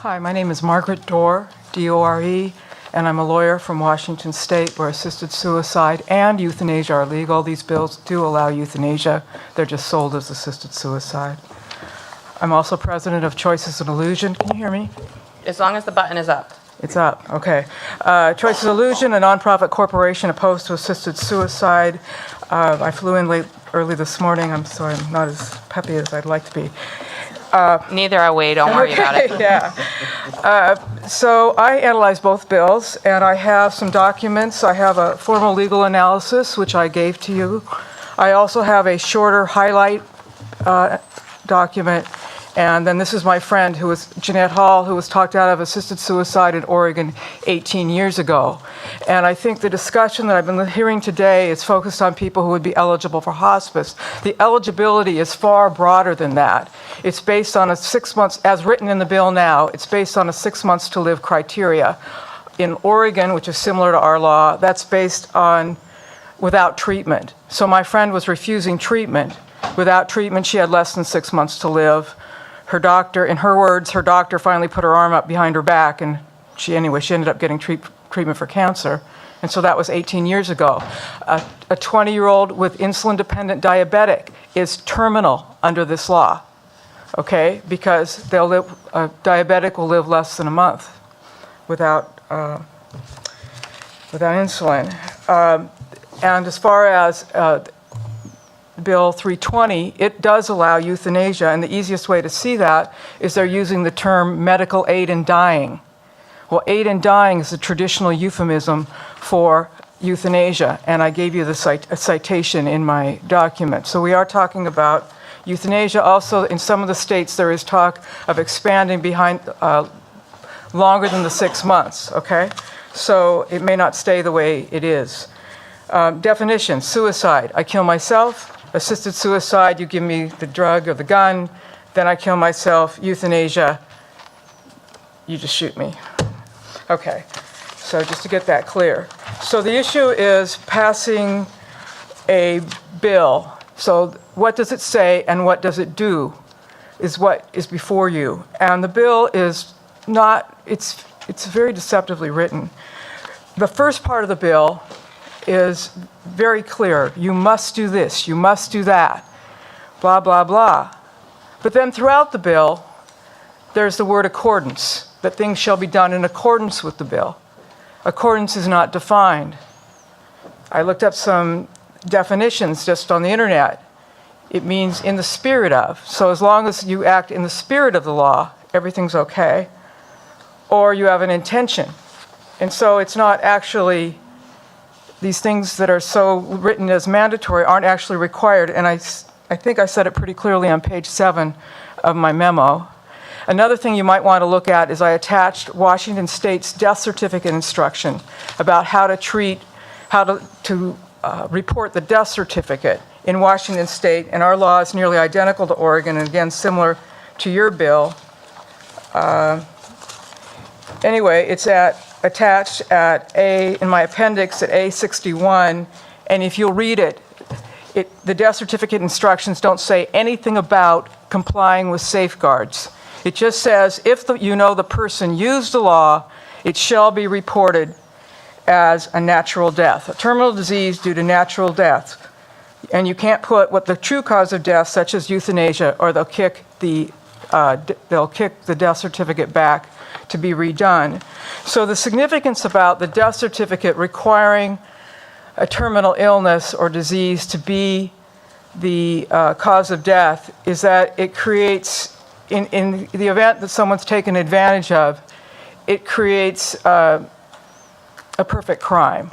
Hi, my name is Margaret Dore, D-O-R-E, and I'm a lawyer from Washington State where assisted suicide and euthanasia are legal. These bills do allow euthanasia. They're just sold as assisted suicide. I'm also president of Choices and Illusion. Can you hear me? As long as the button is up. It's up, okay. Choices Illusion, a nonprofit corporation opposed to assisted suicide. I flew in early this morning, so I'm not as peppy as I'd like to be. Neither are we, don't worry about it. Yeah. So I analyzed both bills, and I have some documents. I have a formal legal analysis, which I gave to you. I also have a shorter highlight document. And then this is my friend, Jeanette Hall, who was talked out of assisted suicide in Oregon 18 years ago. And I think the discussion that I've been hearing today is focused on people who would be eligible for hospice. The eligibility is far broader than that. It's based on a 6 months, as written in the bill now, it's based on a 6 months to live criteria. In Oregon, which is similar to our law, that's based on without treatment. So my friend was refusing treatment. Without treatment, she had less than 6 months to live. Her doctor, in her words, her doctor finally put her arm up behind her back, and she ended up getting treatment for cancer. And so that was 18 years ago. A 20-year-old with insulin-dependent diabetic is terminal under this law, okay? Because a diabetic will live less than a month without insulin. And as far as Bill 320, it does allow euthanasia, and the easiest way to see that is they're using the term medical aid in dying. Well, aid in dying is a traditional euphemism for euthanasia, and I gave you a citation in my document. So we are talking about euthanasia. Also, in some of the states, there is talk of expanding behind longer than the 6 months, okay? So it may not stay the way it is. Definition, suicide, I kill myself. Assisted suicide, you give me the drug or the gun, then I kill myself. Euthanasia, you just shoot me. Okay, so just to get that clear. So the issue is passing a bill. So what does it say and what does it do is what is before you. And the bill is not, it's very deceptively written. The first part of the bill is very clear. You must do this, you must do that, blah, blah, blah. But then throughout the bill, there's the word accordance, that things shall be done in accordance with the bill. Accordance is not defined. I looked up some definitions just on the internet. It means in the spirit of. So as long as you act in the spirit of the law, everything's okay. Or you have an intention. And so it's not actually, these things that are so written as mandatory aren't actually required, and I think I said it pretty clearly on page 7 of my memo. Another thing you might want to look at is I attached Washington State's death certificate instruction about how to report the death certificate in Washington State, and our law is nearly identical to Oregon, and again, similar to your bill. Anyway, it's attached in my appendix at A61, and if you'll read it, the death certificate instructions don't say anything about complying with safeguards. It just says, if the person used the law, it shall be reported as a natural death, a terminal disease due to natural death. And you can't put what the true cause of death, such as euthanasia, or they'll kick the death certificate back to be redone. So the significance about the death certificate requiring a terminal illness or disease to be the cause of death is that it creates, in the event that someone's taken advantage of, it creates a perfect crime.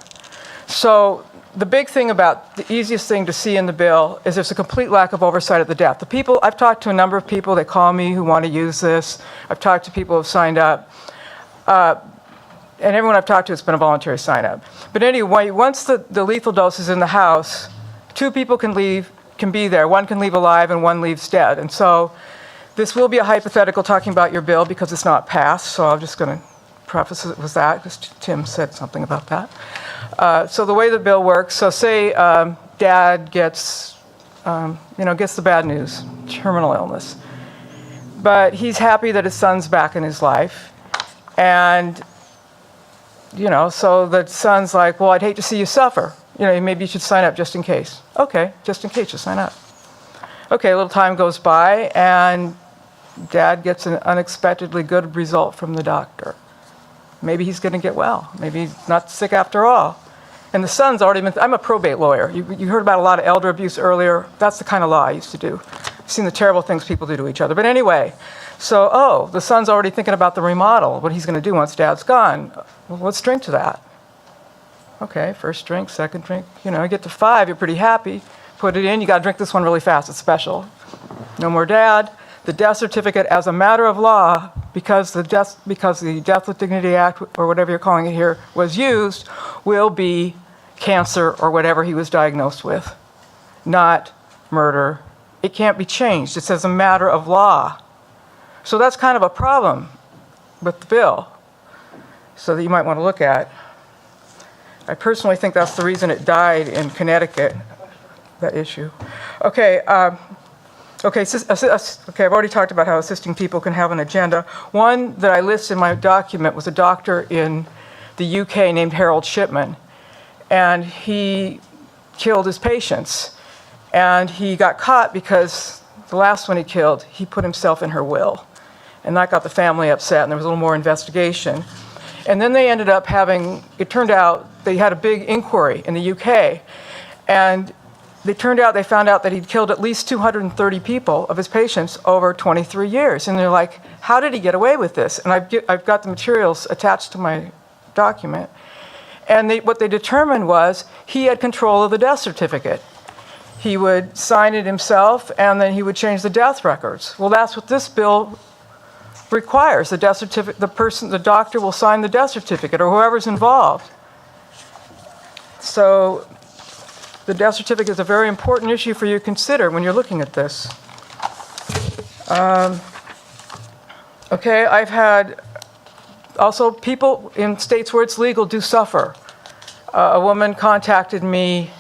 So the big thing about the easiest thing to see in the bill is there's a complete lack of oversight of the death. I've talked to a number of people that call me who want to use this. I've talked to people who have signed up. And everyone I've talked to, it's been a voluntary sign up. But anyway, once the lethal dose is in the house, 2 people can be there. One can leave alive and one leaves dead. And so this will be a hypothetical talking about your bill because it's not passed. So I'm just going to preface it with that because Tim said something about that. So the way the bill works, so say Dad gets the bad news, terminal illness. But he's happy that his son's back in his life. And, so the son's like, well, I'd hate to see you suffer. Maybe you should sign up just in case. Okay, just in case, you sign up. Okay, a little time goes by, and Dad gets an unexpectedly good result from the doctor. Maybe he's going to get well. Maybe he's not sick after all. And the son's already been, I'm a probate lawyer. You heard about a lot of elder abuse earlier. That's the kind of law I used to do. I've seen the terrible things people do to each other. But anyway, so, the son's already thinking about the remodel, what he's going to do once Dad's gone. Well, let's drink to that. Okay, first drink, second drink. You get to 5, you're pretty happy. Put it in, you got to drink this one really fast. It's special. No more Dad. The death certificate, as a matter of law, because the Death with Dignity Act, or whatever you're calling it here, was used, will be cancer or whatever he was diagnosed with, not murder. It can't be changed. It's as a matter of law. So that's kind of a problem with the bill, so that you might want to look at. I personally think that's the reason it died in Connecticut, that issue. Okay. Okay, I've already talked about how assisting people can have an agenda. One that I list in my document was a doctor in the UK named Harold Shipman, and he killed his patients. And he got caught because the last one he killed, he put himself in her will. And that got the family upset, and there was a little more investigation. And then they ended up it turned out they had a big inquiry in the UK, and they found out that he'd killed at least 230 people of his patients over 23 years. And they're like, how did he get away with this? And I've got the materials attached to my document. And what they determined was he had control of the death certificate. He would sign it himself, and then he would change the death records. Well, that's what this bill requires. The death certificate, the doctor will sign the death certificate, or whoever's involved. So the death certificate is a very important issue for you to consider when you're looking at this. Okay, I've had also people in states where it's legal do suffer. A woman contacted me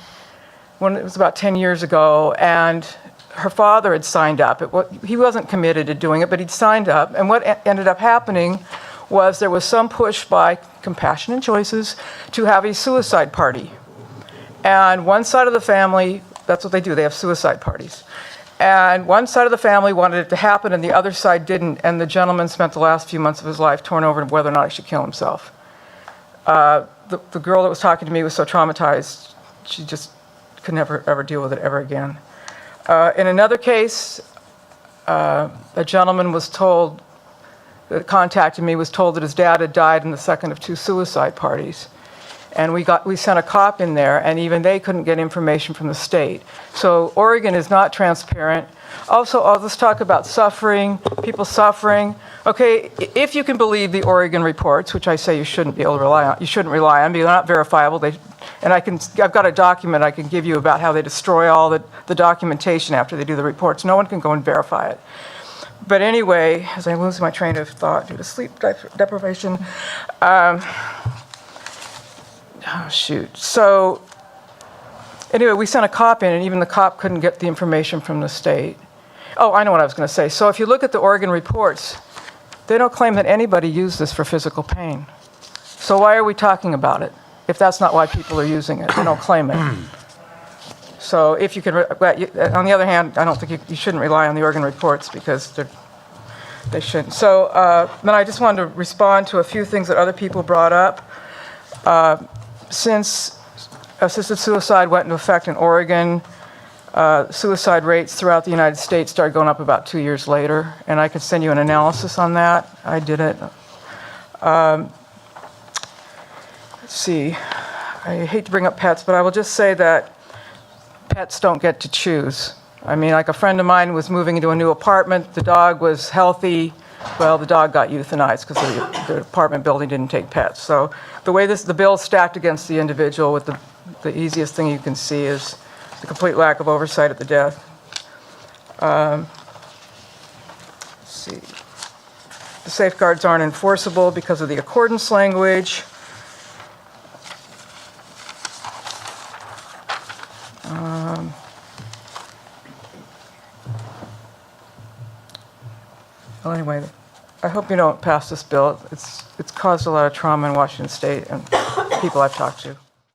when it was about 10 years ago, and her father had signed up. He wasn't committed to doing it, but he'd signed up. And what ended up happening was there was some push by Compassion and Choices to have a suicide party. And one side of the family, that's what they do, they have suicide parties. And one side of the family wanted it to happen, and the other side didn't. And the gentleman spent the last few months of his life torn over whether or not he should kill himself. The girl that was talking to me was so traumatized, she just could never, ever deal with it ever again. In another case, a gentleman that contacted me was told that his dad had died in the second of 2 suicide parties. And we sent a cop in there, and even they couldn't get information from the state. So Oregon is not transparent. Also, let's talk about suffering, people suffering. Okay, if you can believe the Oregon reports, which I say you shouldn't be able to rely on, you shouldn't rely on, because they're not verifiable. I've got a document I can give you about how they destroy all the documentation after they do the reports. No one can go and verify it. But anyway, as I lose my train of thought due to sleep deprivation, oh, shoot. So anyway, we sent a cop in, and even the cop couldn't get the information from the state. Oh, I know what I was going to say. So if you look at the Oregon reports, they don't claim that anybody used this for physical pain. So why are we talking about it if that's not why people are using it? They don't claim it. So if you can, on the other hand, I don't think you shouldn't rely on the Oregon reports, because they shouldn't. So then I just wanted to respond to a few things that other people brought up. Since assisted suicide went into effect in Oregon, suicide rates throughout the United States started going up about 2 years later, and I could send you an analysis on that. I did it. Let's see. I hate to bring up pets, but I will just say that pets don't get to choose. I mean, like a friend of mine was moving into a new apartment. The dog was healthy. Well, the dog got euthanized because the apartment building didn't take pets. So the way the bill is stacked against the individual, with the easiest thing you can see is the complete lack of oversight at the death. Let's see. The safeguards aren't enforceable because of the accordance language. Well, anyway, I hope you don't pass this bill. It's caused a lot of trauma in Washington State and people I've talked to.